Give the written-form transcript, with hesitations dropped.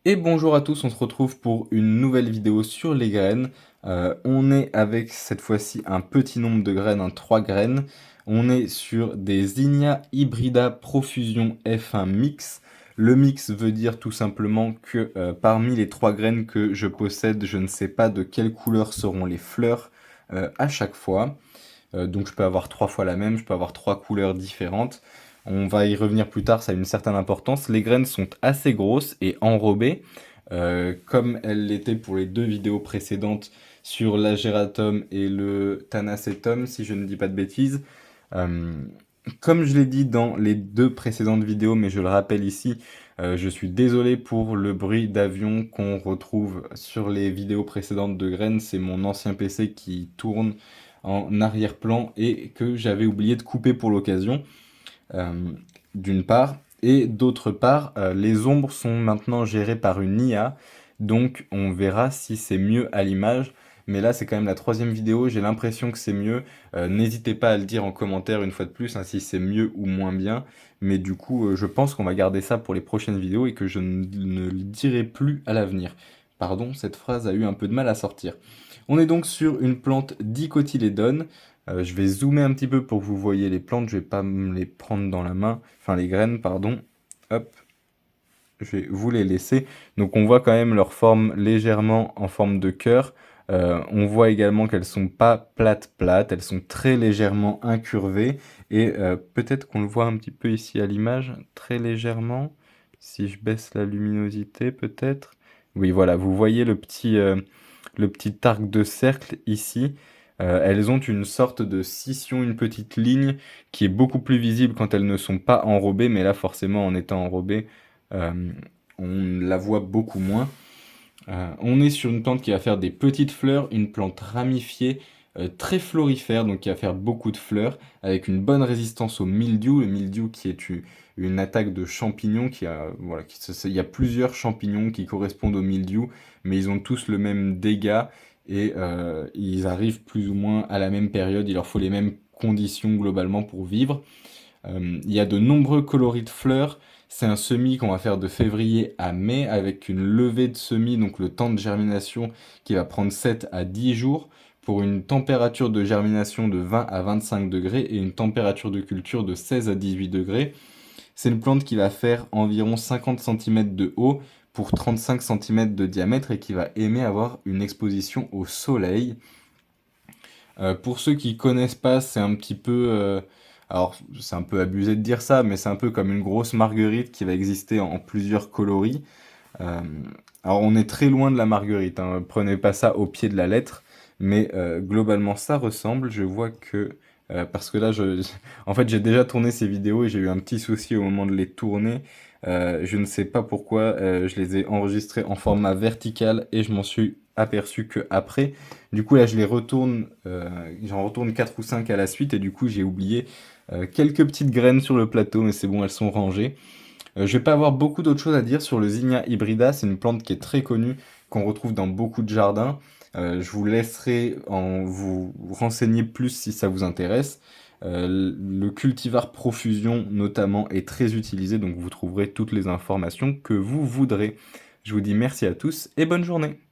Et bonjour à tous, on se retrouve pour une nouvelle vidéo sur les graines. On est avec cette fois-ci un petit nombre de graines, 3 graines. On est sur des Zinnia Hybrida Profusion F1 Mix. Le mix veut dire tout simplement que parmi les 3 graines que je possède, je ne sais pas de quelle couleur seront les fleurs à chaque fois. Donc je peux avoir 3 fois la même, je peux avoir 3 couleurs différentes. On va y revenir plus tard, ça a une certaine importance. Les graines sont assez grosses et enrobées, comme elles l'étaient pour les deux vidéos précédentes sur l'agératum et le thanacetum, si je ne dis pas de bêtises. Euh, Comme je l'ai dit dans les deux précédentes vidéos, mais je le rappelle ici, je suis désolé pour le bruit d'avion qu'on retrouve sur les vidéos précédentes de graines. C'est mon ancien PC qui tourne en arrière-plan et que j'avais oublié de couper pour l'occasion, euh, d'une part. Et d'autre part, les ombres sont maintenant gérées par une IA, donc on verra si c'est mieux à l'image. Mais là, c'est quand même la troisième vidéo, j'ai l'impression que c'est mieux. N'hésitez pas à le dire en commentaire une fois de plus, hein, si c'est mieux ou moins bien. Mais du coup, je pense qu'on va garder ça pour les prochaines vidéos et que je ne le dirai plus à l'avenir. Pardon, cette phrase a eu un peu de mal à sortir. On est donc sur une plante dicotylédone. Je vais zoomer un petit peu pour que vous voyez les plantes, je vais pas me les prendre dans la main, enfin les graines, pardon. Hop, je vais vous les laisser. Donc on voit quand même leur forme légèrement en forme de cœur. On voit également qu'elles sont pas plates, elles sont très légèrement incurvées. Et peut-être qu'on le voit un petit peu ici à l'image, très légèrement. Si je baisse la luminosité, peut-être. Oui, voilà, vous voyez le petit arc de cercle ici. Elles ont une sorte de scission, une petite ligne qui est beaucoup plus visible quand elles ne sont pas enrobées, mais là forcément en étant enrobées, euh, on la voit beaucoup moins. On est sur une plante qui va faire des petites fleurs, une plante ramifiée, très florifère, donc qui va faire beaucoup de fleurs, avec une bonne résistance au mildiou. Le mildiou qui est une attaque de champignons, voilà, il y a plusieurs champignons qui correspondent au mildiou, mais ils ont tous le même dégât et ils arrivent plus ou moins à la même période. Il leur faut les mêmes conditions globalement pour vivre. Il y a de nombreux coloris de fleurs. C'est un semis qu'on va faire de février à mai avec une levée de semis, donc le temps de germination qui va prendre 7 à 10 jours pour une température de germination de 20 à 25 degrés et une température de culture de 16 à 18 degrés. C'est une plante qui va faire environ 50 cm de haut pour 35 cm de diamètre et qui va aimer avoir une exposition au soleil. Pour ceux qui connaissent pas, c'est un petit peu, alors c'est un peu abusé de dire ça, mais c'est un peu comme une grosse marguerite qui va exister en plusieurs coloris. Euh, alors on est très loin de la marguerite, hein, prenez pas ça au pied de la lettre, mais globalement ça ressemble. Je vois que parce que là, en fait, j'ai déjà tourné ces vidéos et j'ai eu un petit souci au moment de les tourner. Je ne sais pas pourquoi je les ai enregistrés en format vertical et je m'en suis aperçu que après. Du coup, là, j'en retourne 4 ou 5 à la suite et du coup, j'ai oublié quelques petites graines sur le plateau, mais c'est bon, elles sont rangées. Je vais pas avoir beaucoup d'autres choses à dire sur le Zinnia hybrida, c'est une plante qui est très connue, qu'on retrouve dans beaucoup de jardins. Je vous laisserai vous renseigner plus si ça vous intéresse. Le cultivar profusion notamment est très utilisé, donc vous trouverez toutes les informations que vous voudrez. Je vous dis merci à tous et bonne journée.